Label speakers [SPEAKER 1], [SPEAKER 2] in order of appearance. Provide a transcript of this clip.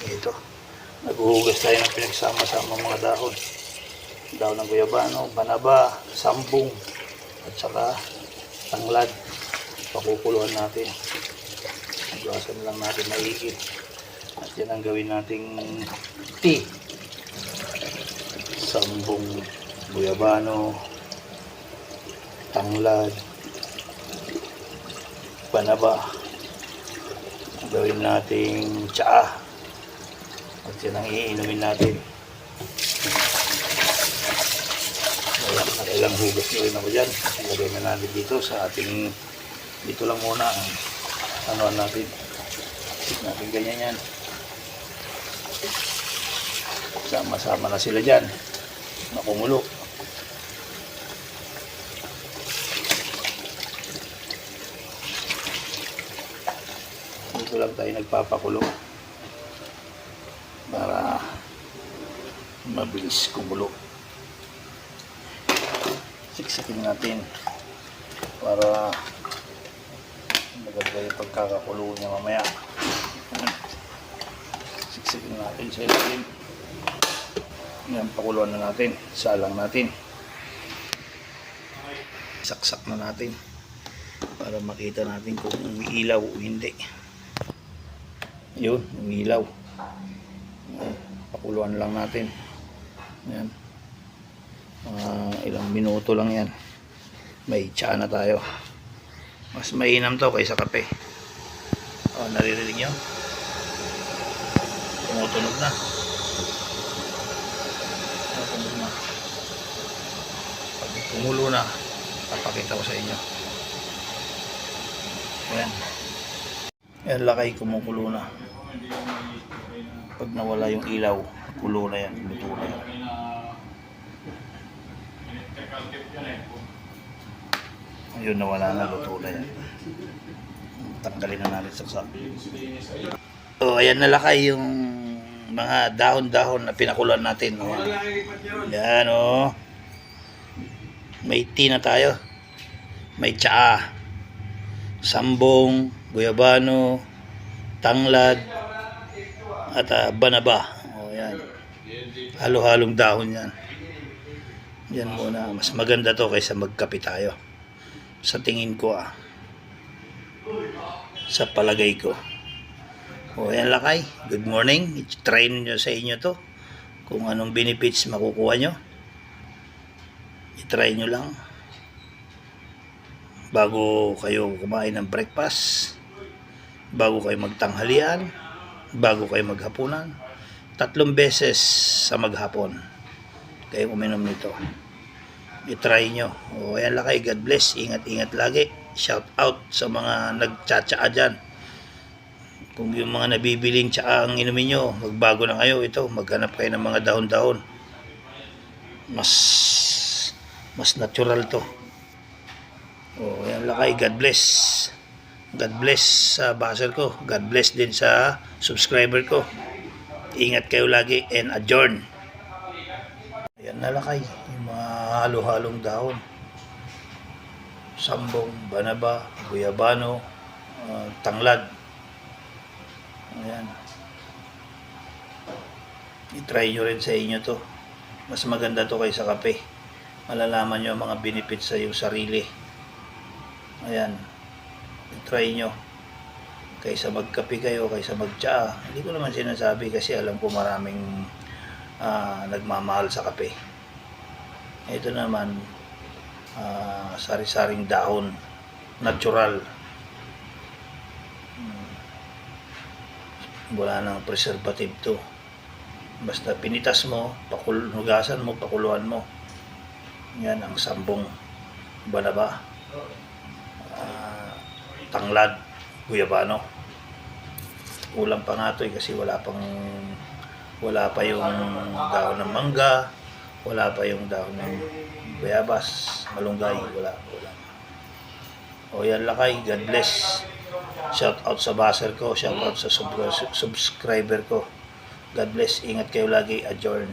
[SPEAKER 1] Ito, naghuhugas tayo ng pinagsama-sama mga dahon. Dahon ng guyabano, banaba, sambong, at saka tanglad. Pakukuluan natin. Hugasan lang natin maigi. At yan ang gawin nating tea. Sambong, guyabano, tanglad, banaba. Gawin nating tsaa. At yan ang iinumin natin. Nakailang hugas nyo rin ako dyan. Ilagay na natin dito sa ating, dito lang muna ang anuan natin. Natin ganyan yan. Sama-sama na sila dyan. Nakumulo. Dito lang tayo nagpapakulo para mabilis kumulo. Siksakin natin para maganda yung pagkakakulo niya mamaya. Siksakin natin sa ilalim. Yan, pakuluan na natin. Salang natin. Saksak na natin para makita natin kung umiilaw o hindi. Yun, umiilaw. Pakuluan lang natin. Yan. Ilang minuto lang yan. May tsaa na tayo. Mas mainam to kaysa kape. Naririnig nyo? Tumutunog na. Tumutunog na. Pag kumulo na, papakita ko sa inyo. Ayan. Yan, lakay, kumukulo na. Pag nawala yung ilaw, kulo na yan, luto na yan. Ayun, nawala na, luto na yan. Tanggalin na natin saksak. So, ayan na lakay yung mga dahon-dahon na pinakuluan natin. Yan, oh. May tea na tayo. May tsaa, sambong, guyabano, tanglad, at banaba. O, yan. Halo-halong dahon yan. Yan muna. Mas maganda to kaysa magkape tayo. Sa tingin ko sa palagay ko. O yan lakay. Good morning. I-try nyo sa inyo to. Kung anong benefits makukuha nyo. I-try nyo lang. Bago kayo kumain ng breakfast. Bago kayo magtanghalian. Bago kayo maghapunan. 3 beses sa maghapon kayo uminom nito. I-try nyo. O ayan lakay, God bless. Ingat-ingat lagi. Shout out sa mga nagtsatsaa dyan. Kung yung mga nabibiling tsaa ang inumin nyo, magbago na kayo. Ito, maghanap kayo ng mga dahon-dahon. Mas natural to. O ayan lakay, God bless. God bless sa baser ko. God bless din sa subscriber ko. Ingat kayo lagi and adjourn. Ayan na lakay. Yung mga halo-halong dahon. Sambong, banaba, guyabano, tanglad. Ayan. I-try nyo rin sa inyo to. Mas maganda to kaysa kape. Malalaman nyo ang mga benefits sa iyong sarili. Ayan. I-try nyo. Kaysa magkape kayo, kaysa magtsaa. Hindi ko naman sinasabi kasi alam ko maraming nagmamahal sa kape. Ito naman, sari-saring dahon, natural. Wala nang preservative to. Basta pinitas mo, hugasan mo, pakuluan mo. Yan ang sambong, banaba, tanglad, guyabano. Kulang pa nga ito kasi wala pa yung dahon ng mangga, wala pa yung dahon ng bayabas, malunggay, wala. O yan lakay, God bless. Shout out sa baser ko, shout out sa subscriber ko. God bless, ingat kayo lagi, adjourn.